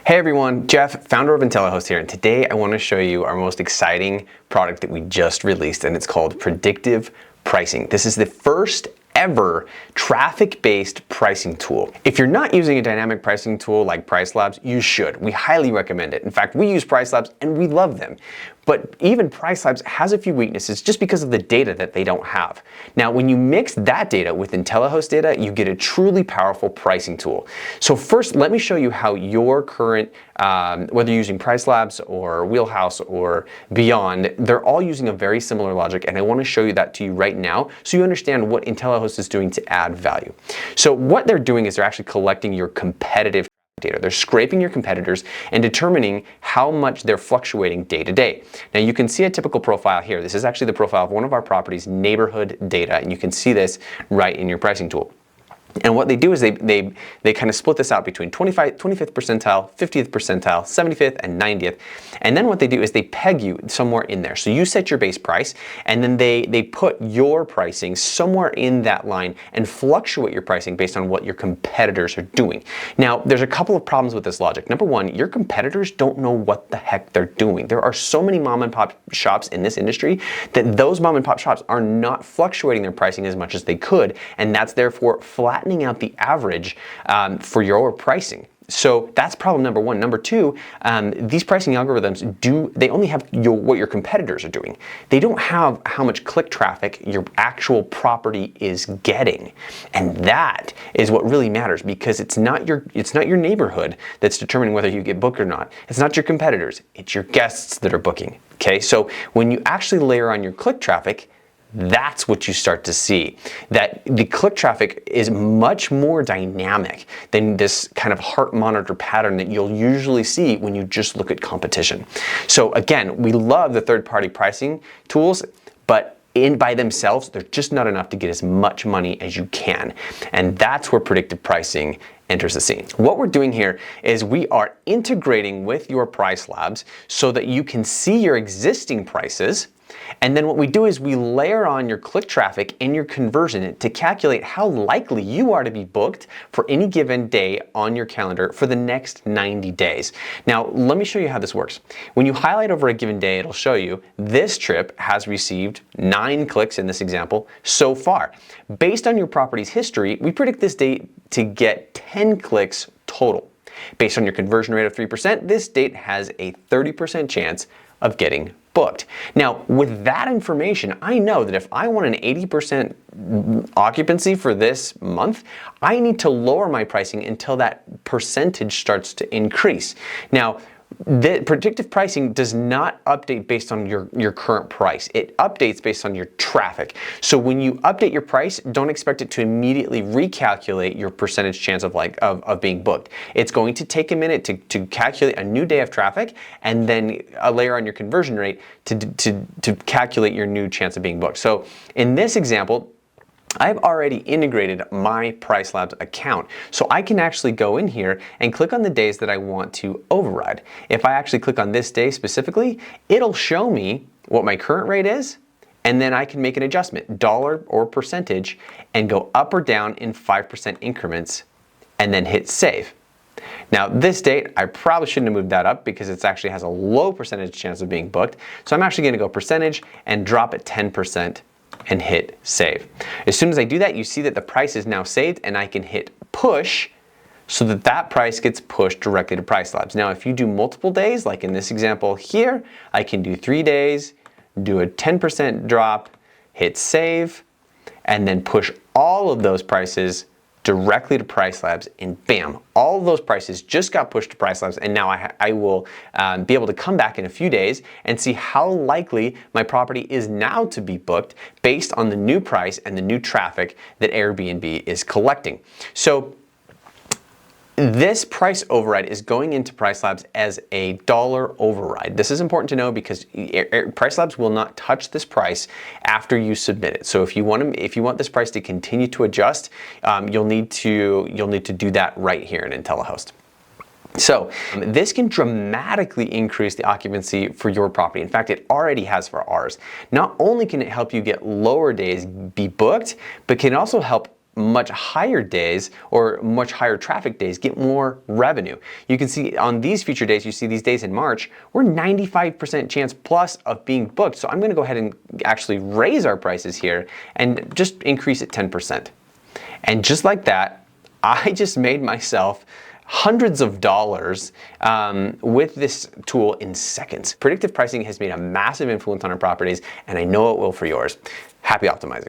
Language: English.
Hey everyone, Jeff, founder of IntelliHost here, and today I want to show you our most exciting product that we just released, and it's called predictive pricing. This is the first ever traffic-based pricing tool. If you're not using a dynamic pricing tool like Price Labs, you should. We highly recommend it. In fact, we use Price Labs and we love them. But even Price Labs has a few weaknesses just because of the data that they don't have. Now, when you mix that data with IntelliHost data, you get a truly powerful pricing tool. So first, let me show you how your current, whether you're using Price Labs or Wheelhouse or beyond, they're all using a very similar logic, and I want to show you that to you right now so you understand what IntelliHost is doing to add value. So what they're doing is they're actually collecting your competitive data. They're scraping your competitors and determining how much they're fluctuating day to day. Now you can see a typical profile here. This is actually the profile of one of our properties' neighborhood data, and you can see this right in your pricing tool. And what they do is they kind of split this out between 25th percentile, 50th percentile, 75th, and 90th. And then what they do is they peg you somewhere in there. So you set your base price, and then they put your pricing somewhere in that line and fluctuate your pricing based on what your competitors are doing. Now, there's a couple of problems with this logic. Number one, your competitors don't know what the heck they're doing. There are so many mom and pop shops in this industry that those mom and pop shops are not fluctuating their pricing as much as they could, and that's therefore flattening out the average for your pricing. So that's problem number one. Number two, these pricing algorithms they only have what your competitors are doing. They don't have how much click traffic your actual property is getting. And that is what really matters, because it's not your neighborhood that's determining whether you get booked or not. It's not your competitors, it's your guests that are booking. Okay, so when you actually layer on your click traffic, that's what you start to see. That the click traffic is much more dynamic than this kind of heart monitor pattern that you'll usually see when you just look at competition. So again, we love the third-party pricing tools, but by themselves, they're just not enough to get as much money as you can. And that's where predictive pricing enters the scene. What we're doing here is we are integrating with your Price Labs so that you can see your existing prices. And then what we do is we layer on your click traffic and your conversion to calculate how likely you are to be booked for any given day on your calendar for the next 90 days. Now, let me show you how this works. When you highlight over a given day, it'll show you this trip has received 9 clicks in this example so far. Based on your property's history, we predict this date to get 10 clicks total. Based on your conversion rate of 3%, this date has a 30% chance of getting booked. Now, with that information, I know that if I want an 80% occupancy for this month, I need to lower my pricing until that percentage starts to increase. Now, the predictive pricing does not update based on your current price. It updates based on your traffic. So when you update your price, don't expect it to immediately recalculate your percentage chance of being booked. It's going to take a minute to calculate a new day of traffic, and then a layer on your conversion rate to calculate your new chance of being booked. So in this example, I've already integrated my Price Labs account, so I can actually go in here and click on the days that I want to override. If I actually click on this day specifically, it'll show me what my current rate is, and then I can make an adjustment, dollar or percentage, and go up or down in 5% increments, and then hit save. Now this date, I probably shouldn't have moved that up because it actually has a low percentage chance of being booked, so I'm actually going to go percentage and drop it 10%. And hit save. As soon as I do that, you see that the price is now saved, and I can hit push so that that price gets pushed directly to Price Labs. Now, if you do multiple days, like in this example here, I can do 3 days, do a 10% drop, hit save, and then push all of those prices directly to Price Labs, and bam, all of those prices just got pushed to Price Labs, and now I will be able to come back in a few days and see how likely my property is now to be booked based on the new price and the new traffic that Airbnb is collecting. So this price override is going into Price Labs as a dollar override. This is important to know because Price Labs will not touch this price after you submit it. So if you want this price to continue to adjust, you'll need to do that right here in IntelliHost. So this can dramatically increase the occupancy for your property. In fact, it already has for ours. Not only can it help you get lower days be booked, but can also help much higher days or much higher traffic days get more revenue. You can see on these future days, you see these days in March, we're 95% chance plus of being booked. So I'm gonna go ahead and actually raise our prices here and just increase it 10%. And just like that, I just made myself hundreds of dollars with this tool in seconds. Predictive pricing has made a massive influence on our properties, and I know it will for yours. Happy optimizing.